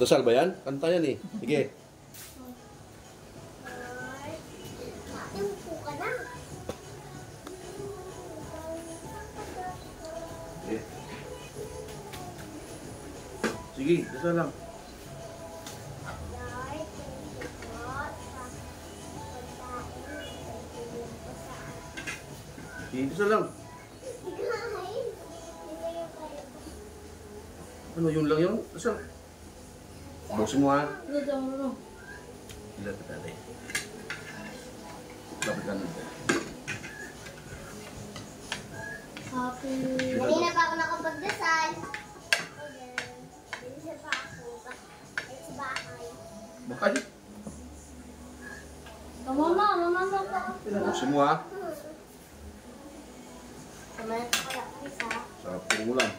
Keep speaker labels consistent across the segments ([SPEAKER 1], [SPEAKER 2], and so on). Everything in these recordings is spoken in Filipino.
[SPEAKER 1] Dasal ba yan? Kanta yan eh. Sige. Sige, dasal lang. Sige, dasal lang. Ano yun lang yun? Dasal. Busin mo ha. Ilan ka tatay? Lapit ka nito.
[SPEAKER 2] Happy. Kanina pa ako nakapagdasal. Bilis pa ako. Sa bahay.
[SPEAKER 1] Bakay?
[SPEAKER 2] Mama pa.
[SPEAKER 1] Busin mo ha.
[SPEAKER 2] Kamay ko lang isa.
[SPEAKER 1] Sa puro lang.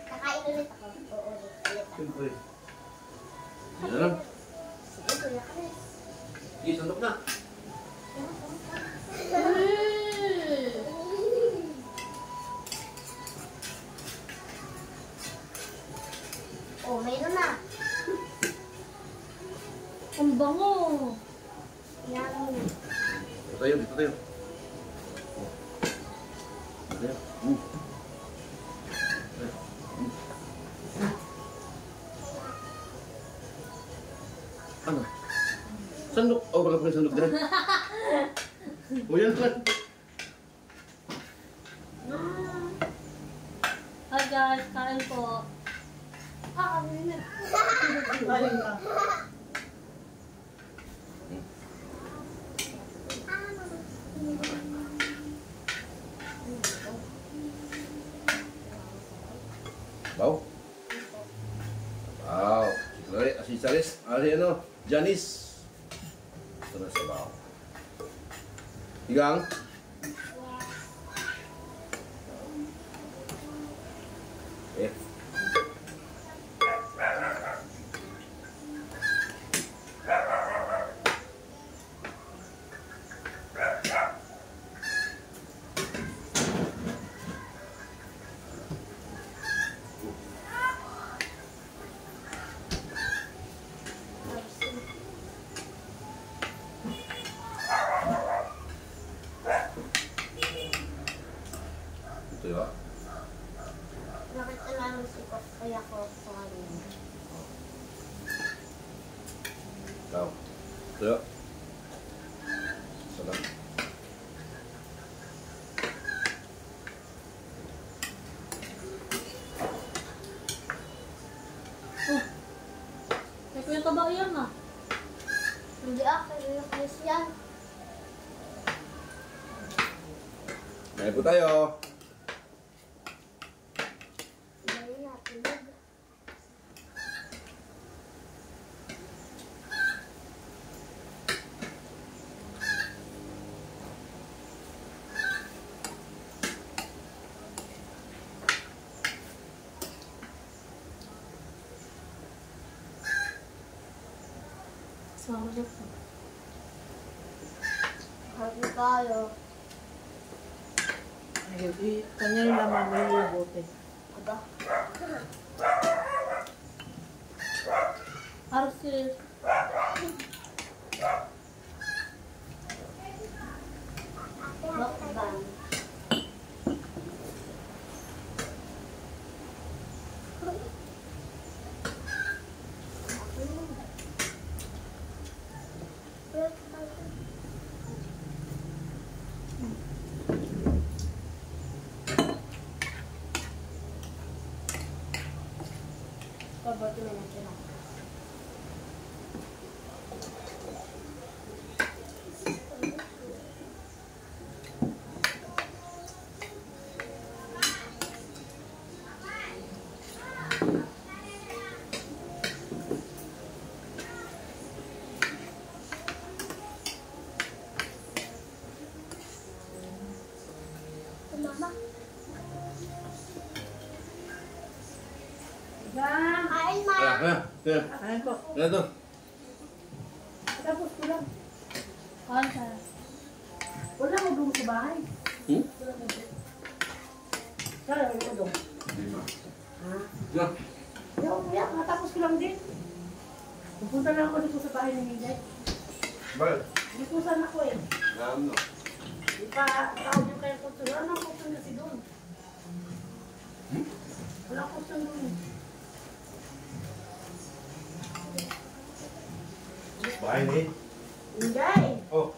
[SPEAKER 2] Kakain ulit ako.
[SPEAKER 1] Siyempre. Sige na lang.
[SPEAKER 2] Sige, Kuya Chris.
[SPEAKER 1] Sige, sandok na.
[SPEAKER 2] Oh, mayroon na.
[SPEAKER 3] Ang bango.
[SPEAKER 2] Yan.
[SPEAKER 1] Dito tayo, dito tayo. Dito tayo. Ano? Sandok? Oh, wala pa rin sandok dyan. O yan lang.
[SPEAKER 3] Hi guys, kain po.
[SPEAKER 2] Kami na.
[SPEAKER 3] Kain ka.
[SPEAKER 1] Wow. Wow. Si Charis. Ano? Janice. Ito na sa bao. Higang. Eh. Ito yun.
[SPEAKER 2] Bakit alam si ko? Kaya ko sa kanya.
[SPEAKER 1] Ikaw. Ito yun. Salam.
[SPEAKER 3] Kaya kuya taba yan ah.
[SPEAKER 2] Hindi Kuya Chris yan.
[SPEAKER 1] Ngayon po tayo.
[SPEAKER 2] Ngayon natin.
[SPEAKER 3] Sama ko siya.
[SPEAKER 2] Happy tayo.
[SPEAKER 3] Kanya yung laman mo yung bote.
[SPEAKER 2] Aba.
[SPEAKER 3] Arsil.
[SPEAKER 2] Bakban.
[SPEAKER 3] Pabati na lang siya.
[SPEAKER 2] Mama.
[SPEAKER 3] Kain,
[SPEAKER 2] Ma.
[SPEAKER 1] Kaya.
[SPEAKER 3] kain po.
[SPEAKER 1] Kaya to.
[SPEAKER 3] Tapos ko lang. Kain ka. Wala mo doon sa bahay.
[SPEAKER 1] Hmm?
[SPEAKER 3] Kaya mo doon.
[SPEAKER 1] Hindi ma. Na.
[SPEAKER 4] Hindi ako umiyak, matapos ko lang din. Pupunta lang ako dito sa bahay ni Miday.
[SPEAKER 1] Bakit?
[SPEAKER 4] Dito sana ako eh.
[SPEAKER 1] Naam no.
[SPEAKER 4] Di pa, tawag yung kaya ko. Wala nang kusun kasi doon. Wala akong kusun doon.
[SPEAKER 1] Bahay ni.
[SPEAKER 4] Miday!
[SPEAKER 1] Oh.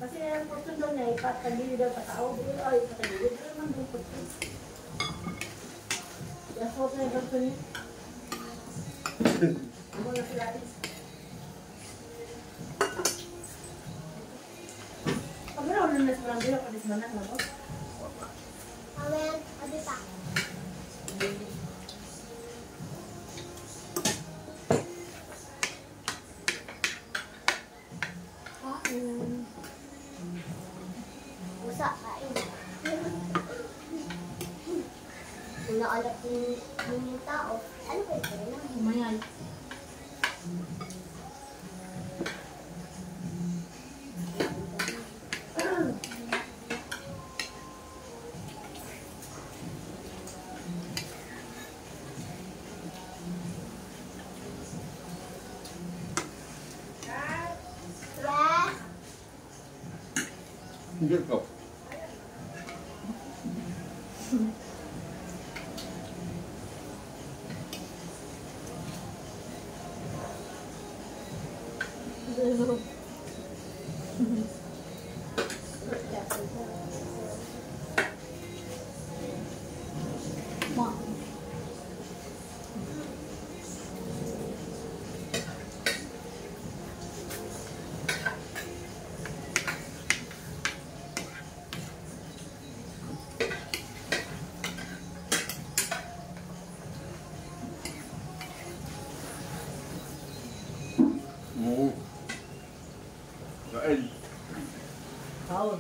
[SPEAKER 4] Kasi ang kusun doon eh, patagili daw patao. Ay, patagili. Pero naman doon kusun. Kaya suot na yung kusun niya. Ano na sila atis? Pag ulan na sa barangay, palis man na, no?
[SPEAKER 2] Amen. Adita. Usa, kain. Kung naalap yung tao, ano ba ito?
[SPEAKER 3] Umayay.
[SPEAKER 2] Yes.
[SPEAKER 1] Hindi ko.
[SPEAKER 3] Ma.
[SPEAKER 1] Kain.
[SPEAKER 4] Kaon.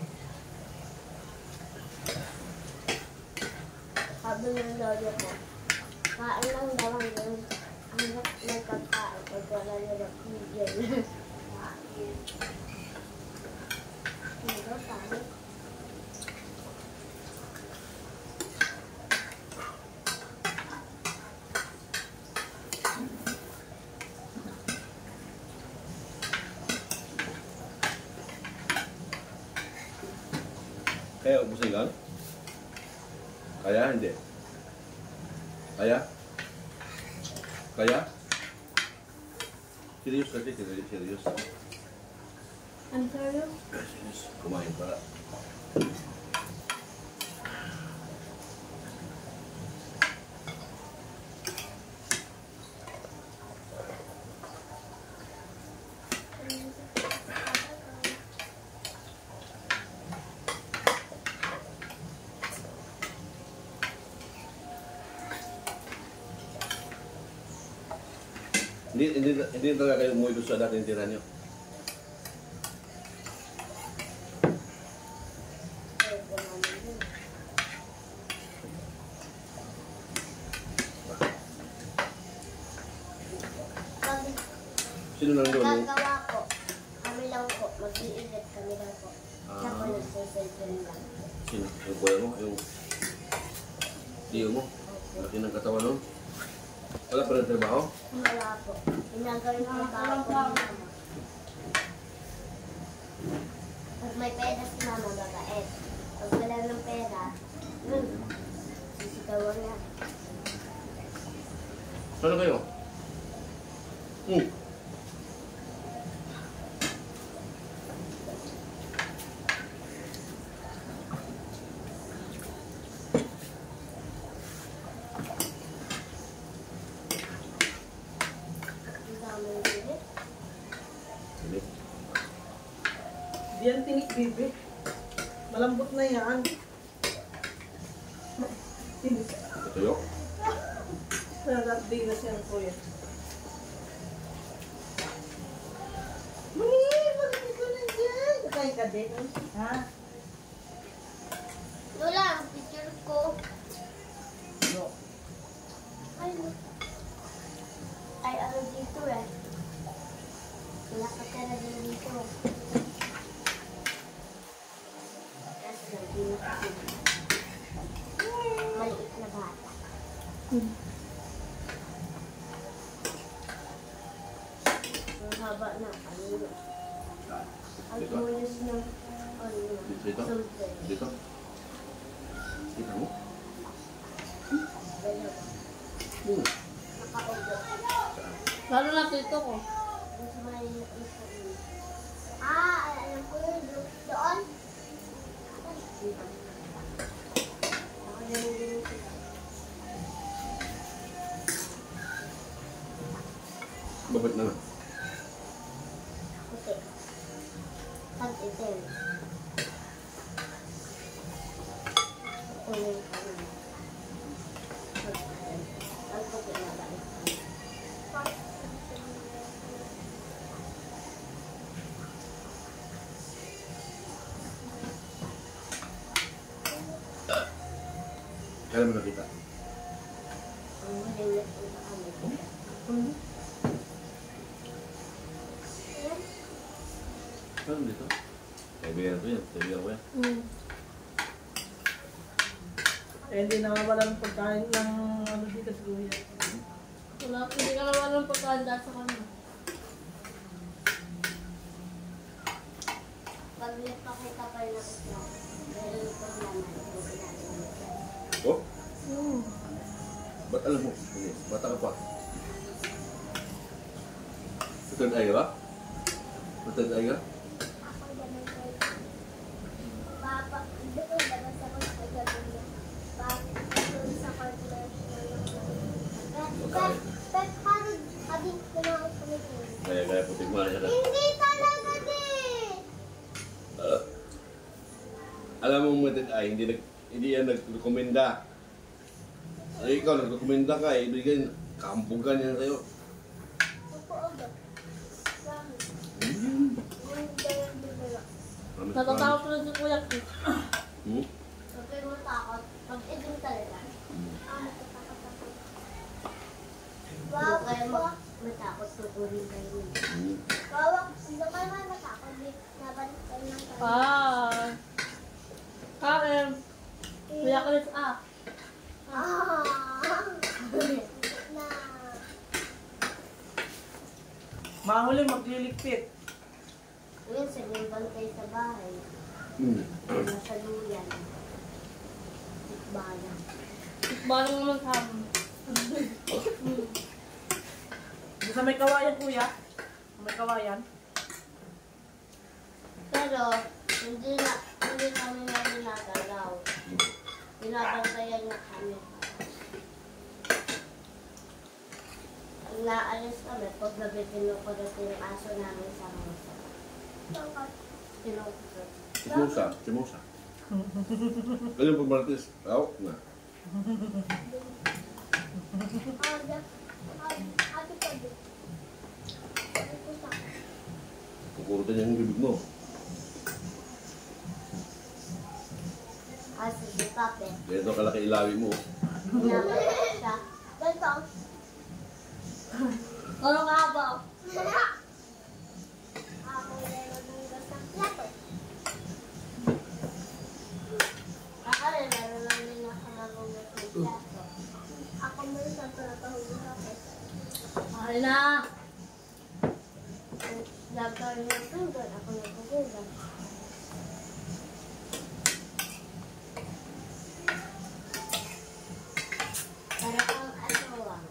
[SPEAKER 2] Sabi ng lolo ko, kain lang daw hanggang nagkakain pag wala nila pigil. Kain. Hindi, kain.
[SPEAKER 1] Kaya ubusin lang? Kaya hindi? Kaya? Kaya? Serius kasi, serius.
[SPEAKER 3] I'm sorry.
[SPEAKER 1] Serius, kumain para. Hindi talaga kayo umuwi doon sa dating tira nyo. Sino lang doon?
[SPEAKER 2] Gagawa ko. Kami lang po. Mag-iingat kami lang po. Siya po nagsiselfon lang.
[SPEAKER 1] Sino? Yung kuya mo? Yung tiyo mo? Laki ng katawan nun? Wala pa rin trabaho?
[SPEAKER 2] Wala po. Pinagawin ko ba ako ni mama. Pag may pera si mama, babait. Pag wala ng pera, sisigawan niya.
[SPEAKER 1] Saan kayo?
[SPEAKER 2] Ang dami ng bilit.
[SPEAKER 1] Hindi.
[SPEAKER 4] Diyan tinik, bibi. Malambot na yan. Tinik.
[SPEAKER 1] Tuyo?
[SPEAKER 4] Sarap din na siyang kuya. Mami, bakit ko na dyan? Kakain ka din. Ha?
[SPEAKER 2] Lola, ang picture ko.
[SPEAKER 4] No.
[SPEAKER 2] Ay, no. Ay, ano dito eh. Wala ka pera din dito. Kasi lang, di na kasi. Maliit na bata.
[SPEAKER 1] Dito?
[SPEAKER 2] Something.
[SPEAKER 1] Dito? Kita mo?
[SPEAKER 2] Dalawa.
[SPEAKER 1] Hmm.
[SPEAKER 2] Nakaupo.
[SPEAKER 1] Saan?
[SPEAKER 3] Lalo na tito ko.
[SPEAKER 2] Mas may isa. Alam ko yun. Doon.
[SPEAKER 1] Babait na lang.
[SPEAKER 2] Puti. Pag-itim. Ito yung kanin. Ang puti na balik.
[SPEAKER 1] Kailan mo nakita?
[SPEAKER 2] Ang mahilig ang kanin.
[SPEAKER 1] Saan dito? Kaibigan ko yan. Kaibigan ko yan.
[SPEAKER 4] Hindi nawawala ng pagkain ng ano dito sa kuya.
[SPEAKER 3] Wala, hindi ka naman ng pagkanda sa kanya.
[SPEAKER 2] Pag nagpakita pa rin ng isla, meron itong laman.
[SPEAKER 1] Oh? Ba't alam mo? Hindi. Bata ka pa. Tutod ay ka ba? Tutod ay ka?
[SPEAKER 2] Ako ganun kayo. Papa, hindi ko labas ako sa gabi. Papa, doon sa corner. Pep, habing kumakas kami doon.
[SPEAKER 1] Kaya putik mo na siya.
[SPEAKER 2] Hindi talaga din!
[SPEAKER 1] Alam mo mo ay hindi yan nagrekomenda. Ay ikaw nagrekomenda ka eh. Ibigay kampugan yan sa'yo.
[SPEAKER 2] Totoo ba? Bakit?
[SPEAKER 1] Hmm.
[SPEAKER 2] Yung dalawang bibira.
[SPEAKER 3] Natatakot na si Kuya Chris.
[SPEAKER 1] Hmm?
[SPEAKER 2] Kapag mo takot, pag-ibig talaga.
[SPEAKER 1] Hmm.
[SPEAKER 2] Matatakot ako. Wow, kaya matakot tutuloy kayo.
[SPEAKER 1] Hmm.
[SPEAKER 2] Wow, hindi kayo matakot. Nabalik kayo ng kayo.
[SPEAKER 3] Karen. Kuya Chris
[SPEAKER 2] Na.
[SPEAKER 4] Mahuli magliligpit.
[SPEAKER 2] Ngayon, sa limbang kayo sa bahay.
[SPEAKER 1] Hmm.
[SPEAKER 2] Nasa luyan. Tikbalan.
[SPEAKER 3] Balong naman sa amin.
[SPEAKER 4] Sa may kawayan kuya. May kawayan.
[SPEAKER 2] Pero, hindi kami na ninagalaw. Binabantayan na kami. Pag naalis kami, pag gabi kinukulit yung aso namin sa musa. Kinukulit.
[SPEAKER 1] Chimosa. Kailan pag Martes? Tawag na. Kukurutan niya yung bibig mo.
[SPEAKER 2] Kasi si Pape,
[SPEAKER 1] Ganito kalaki ilawi mo.
[SPEAKER 2] pinapalala siya. Ganito.
[SPEAKER 3] Ano ka ba?
[SPEAKER 2] Ako yung nagugas ng plato. Ako rin, meron lang din ako nagugas ng plato. Ako mo rin sa pinapahuli ako.
[SPEAKER 3] Ay na.
[SPEAKER 2] Nagkaroon ng tungkol, ako nagugugas. Para kang asawang.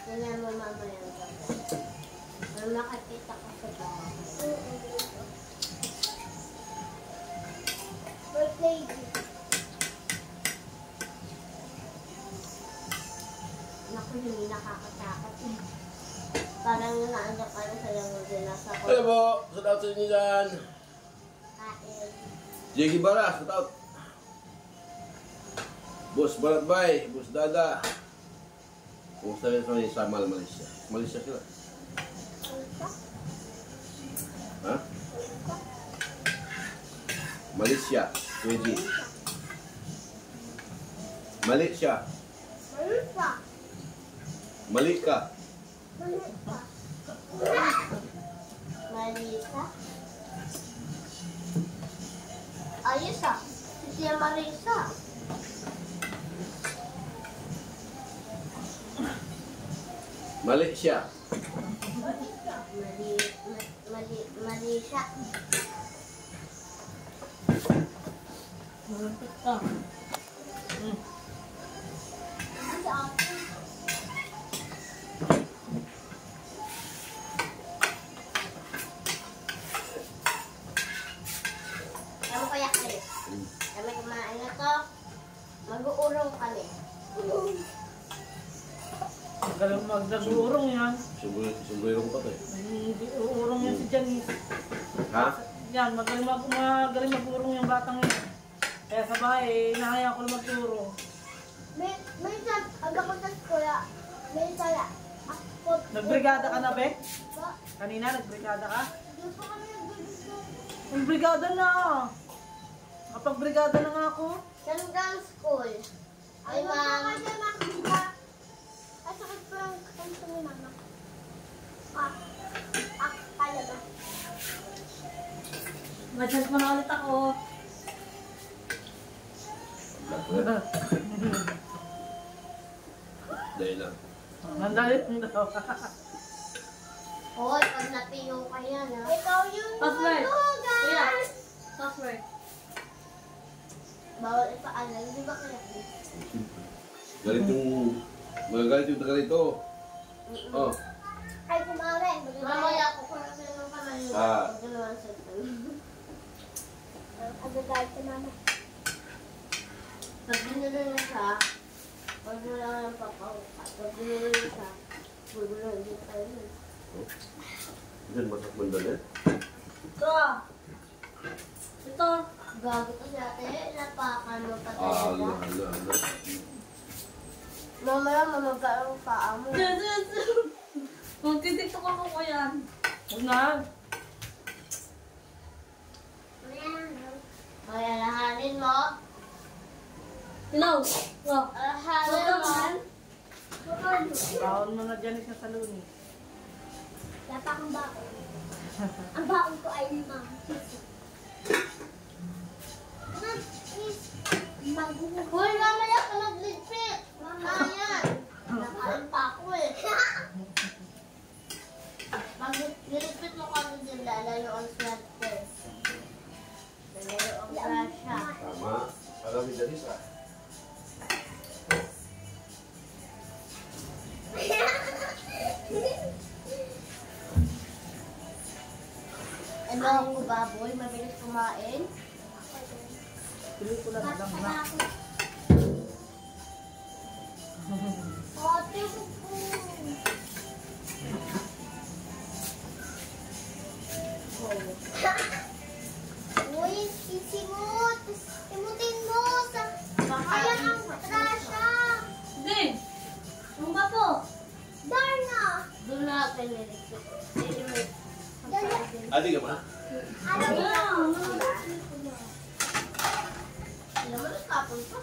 [SPEAKER 2] Tingnan mo mamaya ang gabi. Para makakita ka sa bahay. Birthday gift. Naku, hindi nakakatakot eh. Parang naandak ka na sa langon din nasa ko.
[SPEAKER 1] Hello po! Shout out sa inyo dyan!
[SPEAKER 2] Kain.
[SPEAKER 1] Jiggy Bara, shout out! Boss Baratbay, Boss Dada. Kumusta rin sa Malaysia? Malaysia sila. Ha? Malaysia, Kuya Malaysia.
[SPEAKER 2] Malit pa.
[SPEAKER 1] Malika.
[SPEAKER 2] Malit pa. Marisa? Ayos ah. Si Tia Marisa.
[SPEAKER 1] Malaysia.
[SPEAKER 2] Malaysia.
[SPEAKER 4] Malapit ka.
[SPEAKER 2] Ang sa akin. Alam mo kaya kami. Kami kumain na to. Mag-uurong kami.
[SPEAKER 4] Magaling magdagurong yan.
[SPEAKER 1] Sombrero ko pa to eh.
[SPEAKER 4] Hindi uurong yan si Janice.
[SPEAKER 1] Ha?
[SPEAKER 4] Yan, magaling magurong yung batang yan. Kaya sa bahay, nahaya ko na magurong.
[SPEAKER 2] Minsan, aga ko sa skola. Minsan, ako.
[SPEAKER 4] Nagbrigada ka na, Be?
[SPEAKER 2] Ba?
[SPEAKER 4] Kanina, nagbrigada ka?
[SPEAKER 2] Hindi pa kami nagbibigay.
[SPEAKER 4] Ang brigada na! Kapag brigada na nga ako.
[SPEAKER 2] Hanggang school. Ay, ma'am. Ay, ma'am. Ay, sakit po yung kanto ni mama. Kaya ba?
[SPEAKER 3] Mag-chance mo na ulit ako.
[SPEAKER 1] Dahil lang.
[SPEAKER 4] Nandalit mo daw.
[SPEAKER 2] Hoy, pag napiyo ka yan, ha? Ikaw yung
[SPEAKER 3] Password.
[SPEAKER 2] nulugan!
[SPEAKER 3] Kuya, software.
[SPEAKER 2] Bawal ipaalam, di ba kaya?
[SPEAKER 1] Galit yung... Magagalit yung taga rito. Oh.
[SPEAKER 2] Ay, kumare. Mamaya ko kung ano yung kamay.
[SPEAKER 1] Ah.
[SPEAKER 2] Dalawang cellphone. Agagay ka mama. Pag ginulo na siya, pag wala ng papahukat. Pag ginulo na siya, gugulo, hindi tayo yun.
[SPEAKER 1] Diyan, masak mandali.
[SPEAKER 3] Ito. Ito.
[SPEAKER 2] Gago to si ate, napakan mo pa
[SPEAKER 1] Ah,
[SPEAKER 2] talaga.
[SPEAKER 1] ala.
[SPEAKER 2] Mamaya mamagka ang paa mo.
[SPEAKER 3] Kung titiktok ako ko yan.
[SPEAKER 4] Huwag na.
[SPEAKER 2] Kaya lahanin mo.
[SPEAKER 3] Hello. Oh.
[SPEAKER 2] Lahanin mo.
[SPEAKER 4] Baon mo na Janice na saluni.
[SPEAKER 2] Wala pa akong baon. Ang baon ko ay 5. Hoy, mamaya ka magligpit. Mamaya. Nakain pa ako eh. Pag niligpit mo kami din, lalayo ang swerte. Lalayo ang grasya.
[SPEAKER 1] Tama. Alam ni Janice ah.
[SPEAKER 2] Ano ang baboy? Mabilis kumain.
[SPEAKER 4] Pelikula na lang na.
[SPEAKER 2] Ate ko po. Uy, isimot. Imutin mo. Ayan ang trasya.
[SPEAKER 3] Hindi. Ano ba to?
[SPEAKER 2] Darna. Doon na pinilig.
[SPEAKER 1] Adi ka ba?
[SPEAKER 2] Alam mo na.
[SPEAKER 3] Ano?
[SPEAKER 2] Alam mo na tapon pa.